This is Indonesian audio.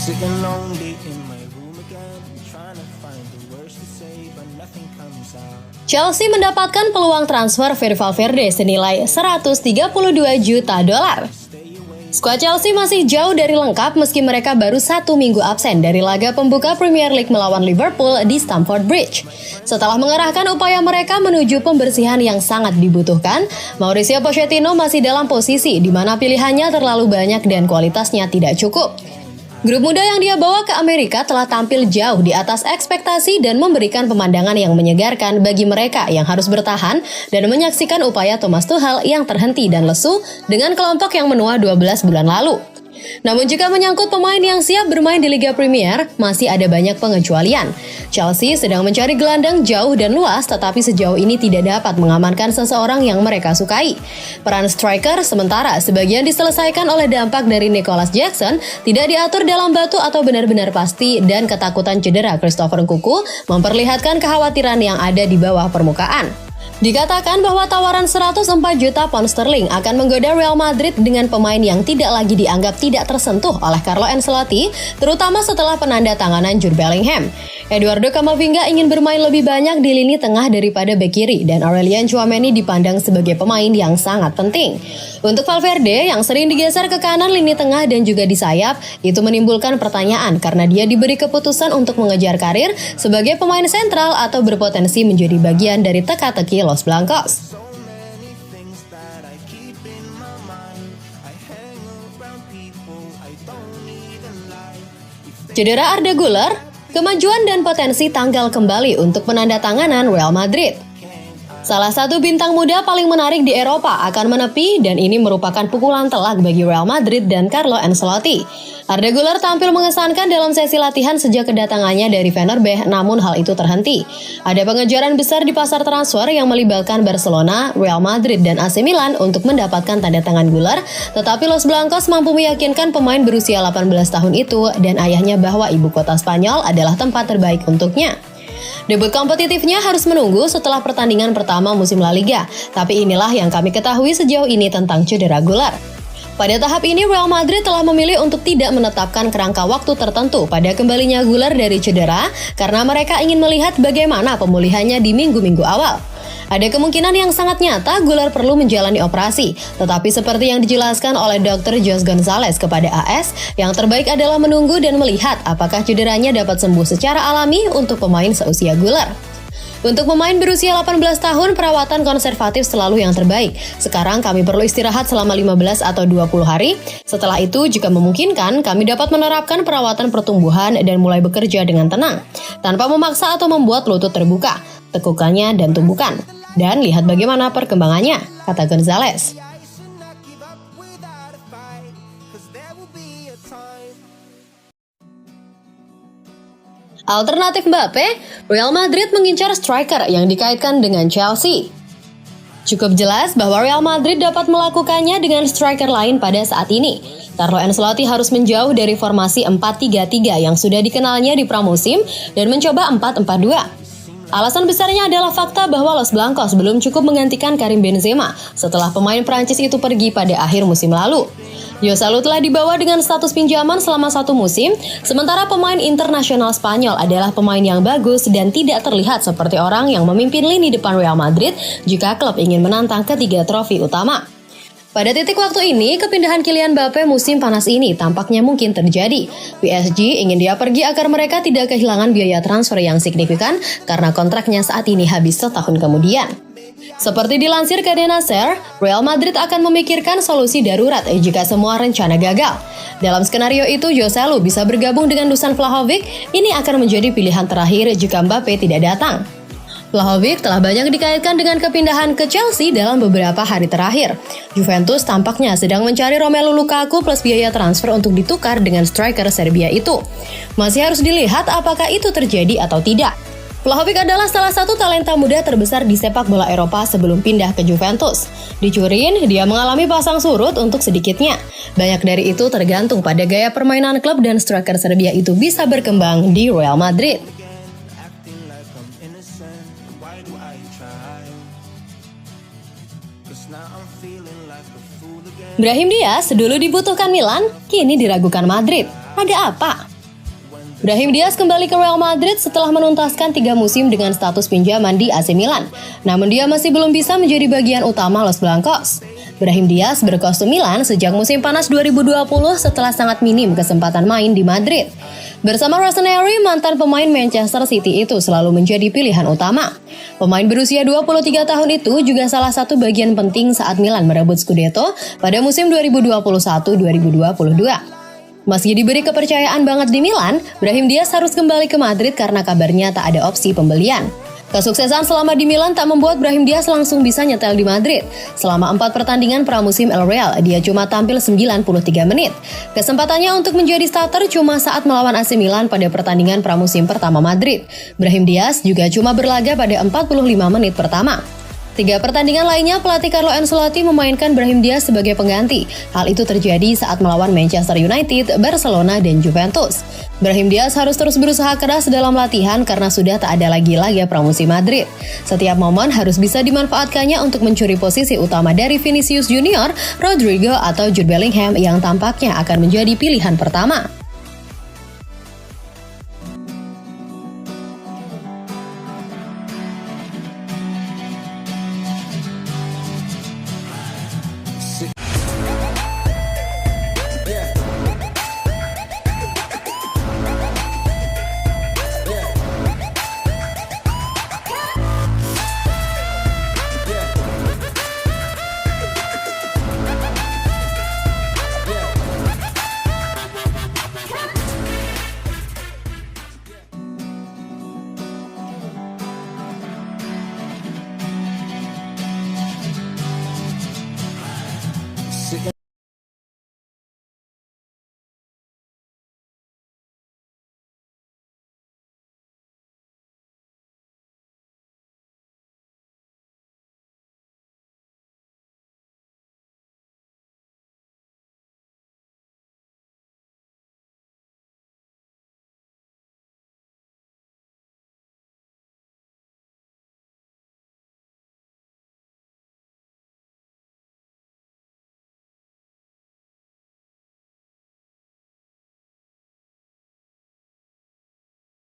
Sitting lonely in my room again, trying to find the words to say, but nothing comes out. Chelsea mendapatkan peluang transfer Fede Valverde senilai 132 juta dolar. Skuad Chelsea masih jauh dari lengkap meski mereka baru 1 minggu absen dari laga pembuka Premier League melawan Liverpool di Stamford Bridge. Setelah mengerahkan upaya mereka menuju pembersihan yang sangat dibutuhkan, Mauricio Pochettino masih dalam posisi di mana pilihannya terlalu banyak dan kualitasnya tidak cukup. Grup muda yang dia bawa ke Amerika telah tampil jauh di atas ekspektasi dan memberikan pemandangan yang menyegarkan bagi mereka yang harus bertahan dan menyaksikan upaya Thomas Tuchel yang terhenti dan lesu dengan kelompok yang menua 12 bulan lalu. Namun jika menyangkut pemain yang siap bermain di Liga Premier, masih ada banyak pengecualian. Chelsea sedang mencari gelandang jauh dan luas, tetapi sejauh ini tidak dapat mengamankan seseorang yang mereka sukai. Peran striker sementara sebagian diselesaikan oleh dampak dari Nicholas Jackson, tidak diatur dalam batu atau benar-benar pasti, dan ketakutan cedera Christopher Nkunku memperlihatkan kekhawatiran yang ada di bawah permukaan. Dikatakan bahwa tawaran 104 juta pound sterling akan menggoda Real Madrid dengan pemain yang tidak lagi dianggap tidak tersentuh oleh Carlo Ancelotti, terutama setelah penandatanganan Jude Bellingham. Eduardo Camavinga ingin bermain lebih banyak di lini tengah daripada bek kiri, dan Aurelien Tchouameni dipandang sebagai pemain yang sangat penting. Untuk Valverde yang sering digeser ke kanan lini tengah dan juga di sayap, itu menimbulkan pertanyaan karena dia diberi keputusan untuk mengejar karir sebagai pemain sentral atau berpotensi menjadi bagian dari teka-teki Los Blancos. So many things that I keep in my mind. I hang around people I don't even like. Cedera Arda Güler, kemajuan dan potensi tanggal kembali untuk penandatanganan Real Madrid. Salah satu bintang muda paling menarik di Eropa akan menepi dan ini merupakan pukulan telak bagi Real Madrid dan Carlo Ancelotti. Arda Güler tampil mengesankan dalam sesi latihan sejak kedatangannya dari Fenerbahce, namun hal itu terhenti. Ada pengejaran besar di pasar transfer yang melibatkan Barcelona, Real Madrid, dan AC Milan untuk mendapatkan tanda tangan Güler, tetapi Los Blancos mampu meyakinkan pemain berusia 18 tahun itu dan ayahnya bahwa ibu kota Spanyol adalah tempat terbaik untuknya. Debut kompetitifnya harus menunggu setelah pertandingan pertama musim La Liga, tapi inilah yang kami ketahui sejauh ini tentang cedera Güler. Pada tahap ini, Real Madrid telah memilih untuk tidak menetapkan kerangka waktu tertentu pada kembalinya Güler dari cedera karena mereka ingin melihat bagaimana pemulihannya di minggu-minggu awal. Ada kemungkinan yang sangat nyata Güler perlu menjalani operasi, tetapi seperti yang dijelaskan oleh Dr. Jose Gonzalez kepada AS, yang terbaik adalah menunggu dan melihat apakah cederanya dapat sembuh secara alami untuk pemain seusia Güler. Untuk pemain berusia 18 tahun, perawatan konservatif selalu yang terbaik. Sekarang kami perlu istirahat selama 15 atau 20 hari. Setelah itu, jika memungkinkan, kami dapat menerapkan perawatan pertumbuhan dan mulai bekerja dengan tenang, tanpa memaksa atau membuat lutut terbuka. Tekukannya dan tumbuhkan. Dan lihat bagaimana perkembangannya, kata Gonzalez. Alternatif Mbappe, Real Madrid mengincar striker yang dikaitkan dengan Chelsea. Cukup jelas bahwa Real Madrid dapat melakukannya dengan striker lain pada saat ini. Carlo Ancelotti harus menjauh dari formasi 4-3-3 yang sudah dikenalnya di pramusim dan mencoba 4-4-2. Alasan besarnya adalah fakta bahwa Los Blancos belum cukup menggantikan Karim Benzema setelah pemain Prancis itu pergi pada akhir musim lalu. Joselu telah dibawa dengan status pinjaman selama 1 musim, sementara pemain internasional Spanyol adalah pemain yang bagus dan tidak terlihat seperti orang yang memimpin lini depan Real Madrid jika klub ingin menantang ketiga trofi utama. Pada titik waktu ini, kepindahan Kylian Mbappe musim panas ini tampaknya mungkin terjadi. PSG ingin dia pergi agar mereka tidak kehilangan biaya transfer yang signifikan karena kontraknya saat ini habis setahun kemudian. Seperti dilansir Cadena Ser, Real Madrid akan memikirkan solusi darurat jika semua rencana gagal. Dalam skenario itu, Joselu bisa bergabung dengan Dusan Vlahovic. Ini akan menjadi pilihan terakhir jika Mbappe tidak datang. Vlahovic telah banyak dikaitkan dengan kepindahan ke Chelsea dalam beberapa hari terakhir. Juventus tampaknya sedang mencari Romelu Lukaku plus biaya transfer untuk ditukar dengan striker Serbia itu. Masih harus dilihat apakah itu terjadi atau tidak. Vlahovic adalah salah satu talenta muda terbesar di sepak bola Eropa sebelum pindah ke Juventus. Di Turin, dia mengalami pasang surut untuk sedikitnya. Banyak dari itu tergantung pada gaya permainan klub dan striker Serbia itu bisa berkembang di Real Madrid. Brahim Diaz dulu dibutuhkan Milan, kini diragukan Madrid. Ada apa? Brahim Diaz kembali ke Real Madrid setelah menuntaskan 3 musim dengan status pinjaman di AC Milan. Namun dia masih belum bisa menjadi bagian utama Los Blancos. Brahim Diaz berkostum Milan sejak musim panas 2020 setelah sangat minim kesempatan main di Madrid. Bersama Rossoneri, mantan pemain Manchester City itu selalu menjadi pilihan utama. Pemain berusia 23 tahun itu juga salah satu bagian penting saat Milan merebut Scudetto pada musim 2021-2022. Meski diberi kepercayaan banget di Milan, Brahim Diaz harus kembali ke Madrid karena kabarnya tak ada opsi pembelian. Kesuksesan selama di Milan tak membuat Brahim Diaz langsung bisa nyetel di Madrid. Selama 4 pertandingan pramusim El Real, dia cuma tampil 93 menit. Kesempatannya untuk menjadi starter cuma saat melawan AC Milan pada pertandingan pramusim pertama Madrid. Brahim Diaz juga cuma berlaga pada 45 menit pertama. 3 pertandingan lainnya, pelatih Carlo Ancelotti memainkan Brahim Diaz sebagai pengganti. Hal itu terjadi saat melawan Manchester United, Barcelona, dan Juventus. Brahim Diaz harus terus berusaha keras dalam latihan karena sudah tak ada lagi laga pramusim Madrid. Setiap momen harus bisa dimanfaatkannya untuk mencuri posisi utama dari Vinicius Junior, Rodrigo, atau Jude Bellingham yang tampaknya akan menjadi pilihan pertama.